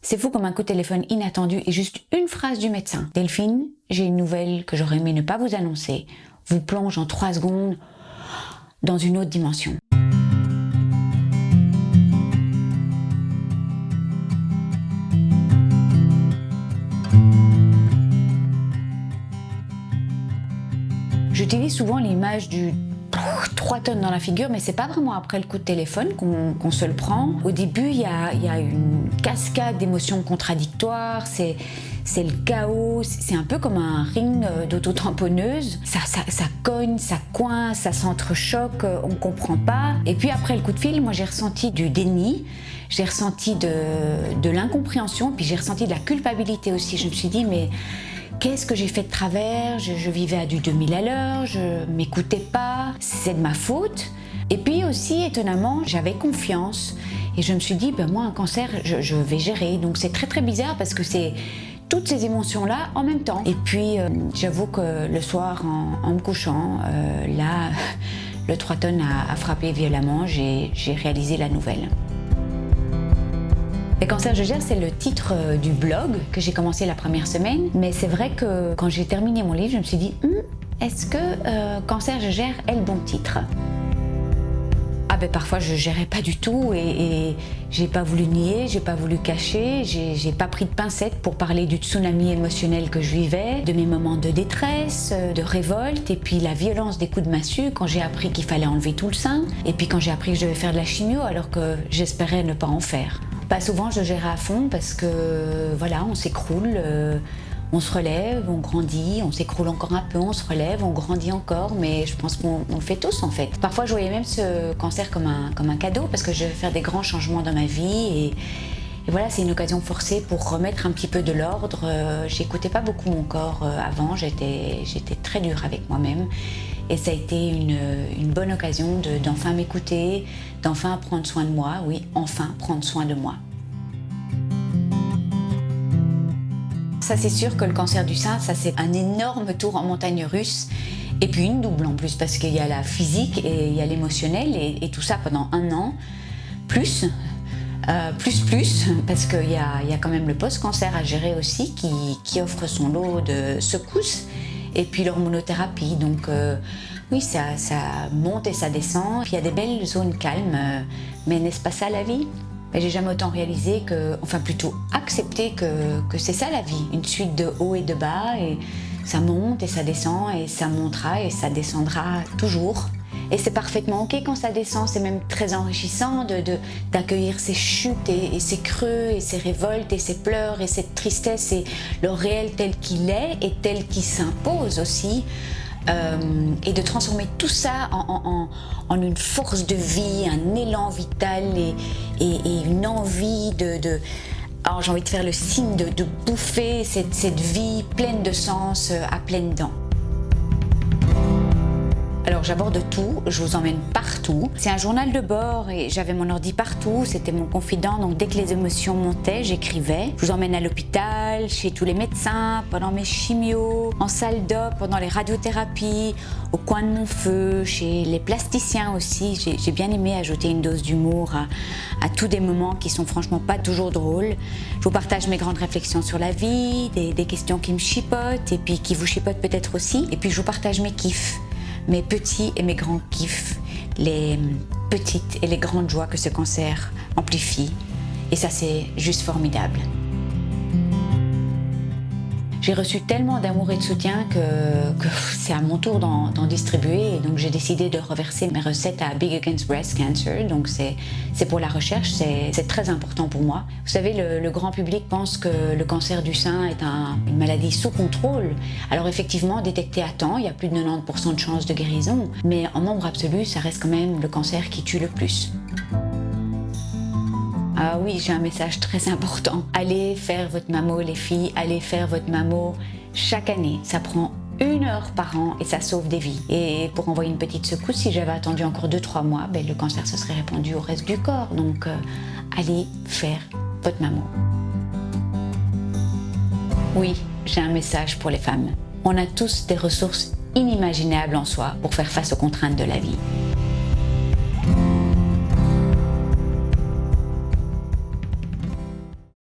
C'est fou comme un coup de téléphone inattendu et juste une phrase du médecin. Delphine, j'ai une nouvelle que j'aurais aimé ne pas vous annoncer. Vous plonge en 3 secondes dans une autre dimension. J'utilise souvent l'image du 3 tonnes dans la figure, mais c'est pas vraiment après le coup de téléphone qu'on se le prend. Au début, il y a une cascade d'émotions contradictoires, c'est le chaos, c'est un peu comme un ring d'auto-tamponneuse. Ça cogne, ça coince, ça s'entrechoque, on comprend pas. Et puis après le coup de fil, moi j'ai ressenti du déni, j'ai ressenti de l'incompréhension, puis j'ai ressenti de la culpabilité aussi. Je me suis dit, mais qu'est-ce que j'ai fait de travers? Je vivais à du 2000 à l'heure, je m'écoutais pas, c'est de ma faute. Et puis aussi, étonnamment, j'avais confiance. Et je me suis dit, moi, un cancer, je vais gérer. Donc c'est très très bizarre parce que c'est toutes ces émotions-là en même temps. Et puis, j'avoue que le soir, en me couchant, là, le 3 tonnes a frappé violemment, j'ai réalisé la nouvelle. Les cancers je gère, c'est le titre du blog que j'ai commencé la première semaine. Mais c'est vrai que quand j'ai terminé mon livre, je me suis dit, est-ce que Cancer je gère est le bon titre? Parfois je gérais pas du tout et j'ai pas voulu nier, j'ai pas voulu cacher, j'ai pas pris de pincettes pour parler du tsunami émotionnel que je vivais, de mes moments de détresse, de révolte et puis la violence des coups de massue quand j'ai appris qu'il fallait enlever tout le sein et puis quand j'ai appris que je devais faire de la chimio alors que j'espérais ne pas en faire. Pas souvent je gérais à fond parce que voilà, on s'écroule, on se relève, on grandit, on s'écroule encore un peu, on se relève, on grandit encore, mais je pense qu'on le fait tous en fait. Parfois je voyais même ce cancer comme un cadeau parce que je vais faire des grands changements dans ma vie et voilà, c'est une occasion forcée pour remettre un petit peu de l'ordre. J'écoutais pas beaucoup mon corps avant, j'étais très dure avec moi-même et ça a été une bonne occasion d'enfin m'écouter, d'enfin prendre soin de moi, oui, enfin prendre soin de moi. Ça c'est sûr que le cancer du sein, ça c'est un énorme tour en montagne russe et puis une double en plus parce qu'il y a la physique et il y a l'émotionnel et tout ça pendant 1 an, plus parce qu'il y a quand même le post-cancer à gérer aussi qui offre son lot de secousses et puis l'hormonothérapie donc oui ça monte et ça descend, puis il y a des belles zones calmes, mais n'est-ce pas ça la vie? J'ai jamais autant réalisé plutôt accepté que c'est ça la vie, une suite de hauts et de bas et ça monte et ça descend et ça montera et ça descendra toujours. Et c'est parfaitement ok quand ça descend, c'est même très enrichissant d'accueillir ces chutes et ces creux et ces révoltes et ces pleurs et cette tristesse et le réel tel qu'il est et tel qu'il s'impose aussi. Et de transformer tout ça en une force de vie, un élan vital et une envie alors j'ai envie de faire le signe de bouffer cette vie pleine de sens à pleines dents. Alors j'aborde tout, je vous emmène partout. C'est un journal de bord et j'avais mon ordi partout, c'était mon confident, donc dès que les émotions montaient, j'écrivais. Je vous emmène à l'hôpital, chez tous les médecins, pendant mes chimios, en salle d'op, pendant les radiothérapies, au coin de mon feu, chez les plasticiens aussi. J'ai bien aimé ajouter une dose d'humour à tous des moments qui sont franchement pas toujours drôles. Je vous partage mes grandes réflexions sur la vie, des questions qui me chipotent et puis qui vous chipotent peut-être aussi. Et puis je vous partage mes kiffs. Mes petits et mes grands kiffs, les petites et les grandes joies que ce cancer amplifie. Et ça, c'est juste formidable. J'ai reçu tellement d'amour et de soutien que c'est à mon tour d'en distribuer. Et donc j'ai décidé de reverser mes recettes à Big Against Breast Cancer. Donc c'est pour la recherche, c'est très important pour moi. Vous savez, le grand public pense que le cancer du sein est une maladie sous contrôle. Alors effectivement, détecté à temps, il y a plus de 90% de chances de guérison. Mais en nombre absolu, ça reste quand même le cancer qui tue le plus. Ah oui, j'ai un message très important. Allez faire votre mammo, les filles, allez faire votre mammo chaque année. Ça prend 1 heure par an et ça sauve des vies. Et pour envoyer une petite secousse, si j'avais attendu encore 2-3 mois, le cancer se serait répandu au reste du corps. Donc, allez faire votre mammo. Oui, j'ai un message pour les femmes. On a tous des ressources inimaginables en soi pour faire face aux contraintes de la vie.